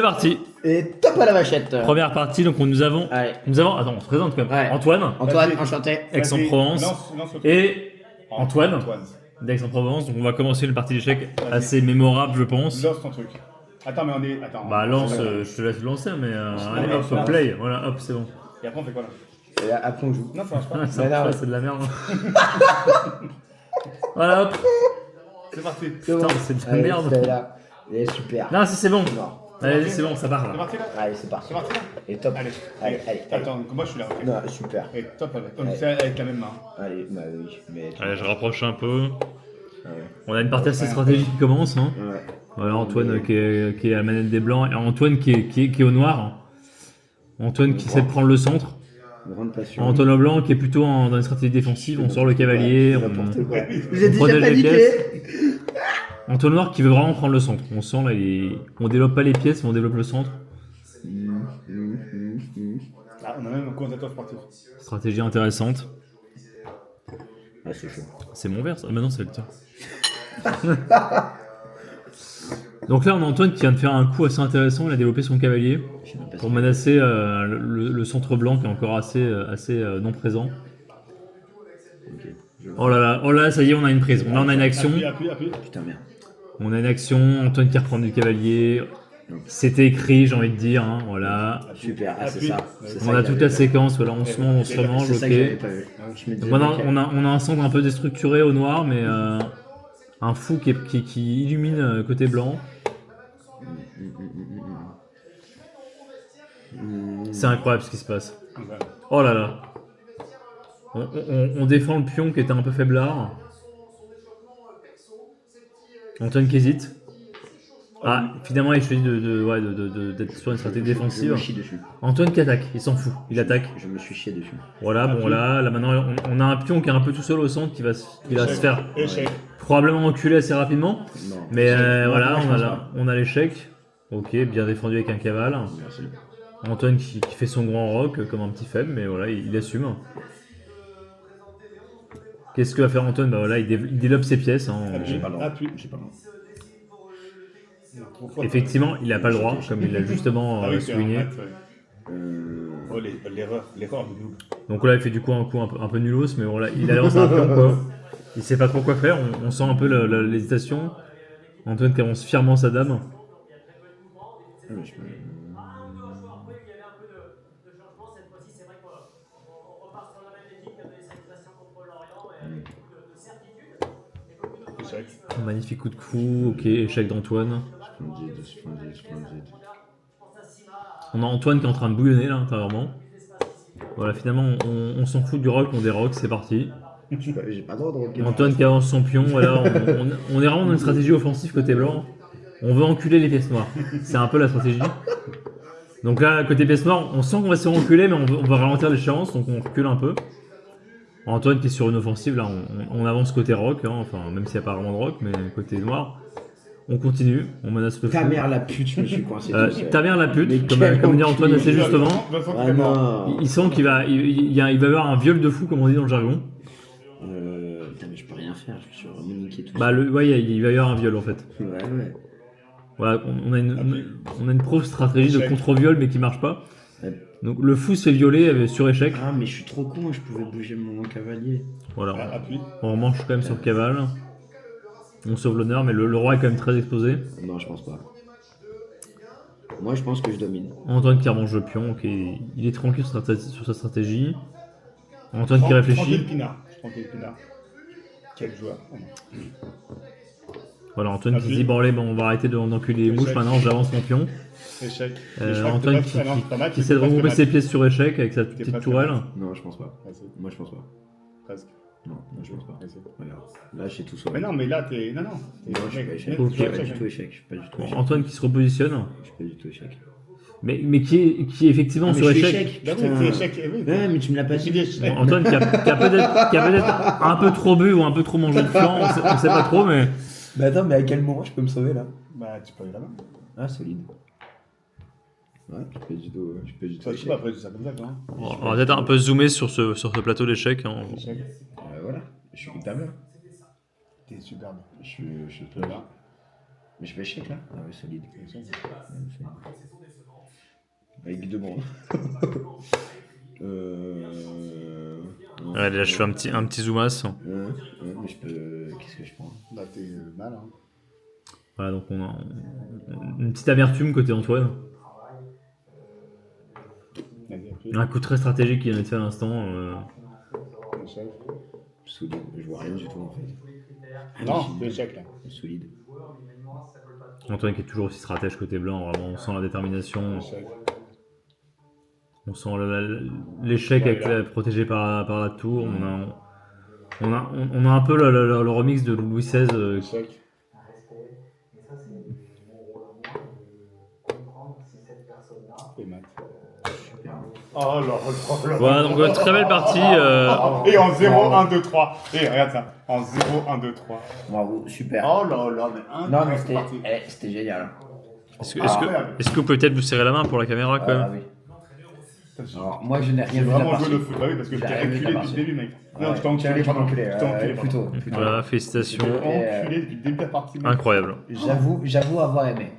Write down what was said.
C'est parti. Et top à la vachette. Première partie, donc nous avons, Allez. attends, on se présente quand même. Ouais. Antoine, Antoine, Vas-y. enchanté. Aix-en-Provence, Lance le truc. et Antoine, Antoine. d'Aix-en-Provence. Donc on va commencer une partie d'échecs Vas-y. assez mémorable, je pense. Lance ton truc. Attends, mais on est. Attends. Bah lance, Ouais. je te laisse lancer, mais allez, Ouais, hop, lance. play, voilà, hop, c'est bon. Et après, on fait quoi là? Et après on joue. Non, ça marche pas. Ça Mais marche là, pas, c'est de la merde. Voilà, hop. C'est parti. Putain, c'est de la Allez, merde. c'est là. Il est super. Non, si c'est bon. Non. Allez, c'est bon, ça part C'est là. parti là? Allez, c'est parti. C'est parti là? Et top. Allez. Allez. Attends, donc moi je suis là. ok. Non, super. Et top avec. Donc Allez. c'est avec la même main. Allez, bah oui. Mais... Allez, je rapproche un peu. Ouais. On a une partie assez stratégique qui commence. Hein. Ouais. Voilà, Antoine qui est à la manette des blancs et Antoine qui est au noir. Antoine qui sait de prendre le centre. Grande passion. Antoine au blanc qui est plutôt dans une stratégie défensive. On sort le cavalier. N'importe quoi. on- Vous êtes déjà protège les paniqué. pièces. Antoine noir qui veut vraiment prendre le centre. On sent là, on développe pas les pièces, mais on développe le centre. Ah, on a même un commentateur sportif. Stratégie intéressante. Ah, c'est chaud. C'est mon verre ça. Ah, maintenant c'est le tien. Donc là on a Antoine qui vient de faire un coup assez intéressant. Il a développé son cavalier Je sais même pas pour si- menacer le centre blanc qui est encore assez non présent. Oh là là, ça y est, on a une prise. Là on a une action. Appuie. Putain, merde. On a une action. Antoine qui reprend du cavalier. C'était écrit, j'ai envie de dire. Hein, voilà. Super. Ah, c'est Appuie. ça. Ouais. C'est ça On que a toute j'avais la pas séquence. Voilà, on se mange, vu. C'est ça que j'avais ok. pas vu. Je me disais, Maintenant, ok. on a un centre un peu déstructuré au noir, mais un fou qui illumine côté blanc. C'est incroyable ce qui se passe. Oh là là. On défend le pion qui était un peu faiblard. Antoine qui hésite. Ah, finalement il choisit d'être sur une stratégie Je défensive. me chie dessus. Antoine qui attaque, il s'en fout, il attaque. Je me suis chié dessus. Voilà, bon là maintenant on a un pion qui est un peu tout seul au centre qui va se faire Échec. probablement enculer assez rapidement. Non. Mais Non, voilà, moi, je pense pas. on a l'échec. Ok, bien défendu avec un cavale. Merci. Antoine qui fait son grand rock comme un petit faible, mais voilà, il assume. Qu'est-ce que va faire Antoine? Bah voilà, il développe ses pièces. Hein. J'ai pas le droit. Appuie. J'ai pas le droit. Pourquoi? Effectivement, il n'a pas le droit, comme il l'a justement Ah oui, c'est un souligné. mat, ouais. Oh, l'erreur de nous. Donc là, il fait du coup un coup un peu nulos, mais voilà, il a lancé un pion quoi. Il sait pas trop quoi faire, on sent un peu l'hésitation. Antoine qui avance fièrement sa dame. Ah, mais je peux- Échec. Magnifique coup de cou, ok, échec d'Antoine. Splendide. On a Antoine qui est en train de bouillonner là intérieurement. Voilà, finalement on s'en fout du rock, on déroque, c'est parti. J'ai pas le droit de rocker. Antoine qui avance son pion, voilà, on est vraiment dans une stratégie offensive côté blanc. On veut enculer les pièces noires. C'est un peu la stratégie. Donc là, côté pièces noires, on sent qu'on va se faire enculer, mais on va ralentir l'échéance, donc on recule un peu. Antoine qui est sur une offensive, là, on avance côté rock, hein, enfin, même s'il n'y a pas vraiment de rock, mais côté noir. On continue, on menace le fou. Ta mère la pute, je me suis coincé. tout seul. Ta mère la pute, Mais comme quel dit Antoine enculé. assez justement. Vincent qui Ah est mort. non. Il sent qu'il va y avoir un viol de fou, comme on dit dans le jargon. Putain, mais je peux rien faire, je suis vraiment niqué tout Bah, ouais, il va y avoir un viol en fait. seul. Ouais. Voilà, on a une pro stratégie de Échec. contre-viol, mais qui marche pas. Ouais. Donc le fou se fait violer sur échec. Ah, mais je suis trop con, je pouvais bouger mon cavalier. Voilà, Appuie. on remanche quand même sur le cavale. On sauve l'honneur, mais le roi est quand même très exposé. Non, je pense pas. Moi, je pense que je domine. Antoine qui remange le pion, ok, il est tranquille sur sa stratégie. Antoine qui réfléchit. Tranquille Pinard. Quel joueur. Voilà, Antoine qui Appuie. se dit bon allez, on va arrêter d'enculer les mouches, Échec. maintenant j'avance mon pion. Échec. Et je crois que Antoine t'es pas- ah non, c'est pas mal, qui c'est essaie de pas regrouper mal. ses pièces sur échec avec sa T'es petite pas tourelle. Non, je pense pas. Vas-y, Moi, je pense pas. presque. Non, je pense pas. Vas-y. Regarde, là, j'ai tout sauvé. Mais non, mais là, t'es. Non. Non, je suis pas échec. Ok, Je suis pas du tout échec. Je suis pas du tout échec. Antoine qui se repositionne, Je suis pas du tout échec. mais qui est effectivement Ah, mais sur je suis échec. Bah oui, putain. t'es échec. Oui, Ouais, mais tu me l'as pas dit. échec. Antoine qui a peut-être un peu trop bu ou un peu trop mangé de flan, on sait pas trop, mais Mais attends, mais à quel moment je peux me sauver là? Bah, tu peux aller là-bas. Ah, solide. Ouais, je suis pas du tout. Je suis pas du tout Toi, tu échec. peux après, c'est ça comme ça, toi. on va peut-être un peu zoomer sur ce plateau d'échecs. Hein. Échec. Voilà, je suis table. T'es superbe. Je suis Là. Mais je fais échec là. Ah ouais, solide. Avec deux bandes. Ouais, là je fais un petit zoomas. Mais je peux. Qu'est-ce que je prends? Là, t'es mal, hein. Voilà, donc on a une petite amertume côté Antoine. Vas-y, après. Un coup très stratégique qui vient d'être fait à l'instant. Échec. Solide. Je vois rien du tout en fait. Non, c'est échec là. Solide. Antoine qui est toujours aussi stratège côté blanc, vraiment, on sent la détermination. Échec. On sent l'échec avec protégé par la tour. On a un peu le remix de Louis XVI. Échec. Et mat. Oh là là là. Voilà, donc très belle partie. Et en 0, 1, 2, 3. Et regarde ça. En 0, 1, 2, 3. Bravo, super. Oh là là, mais un. Non, mais c'était génial. Est-ce que vous pouvez peut-être vous serrer la main pour la caméra quand même? Oui. Alors, moi je n'ai rien J'ai vu de la vraiment partie. joué le foot. Bah oui, parce que je t'ai J'ai rien vu de reculé la depuis le partie. début, mec. Non, Ouais, je t'ai enculé. pas enculé, Je t'ai enculé. plutôt. Voilà, félicitations. Je t'ai enculé depuis le début de la partie. mec. Incroyable. J'avoue avoir aimé.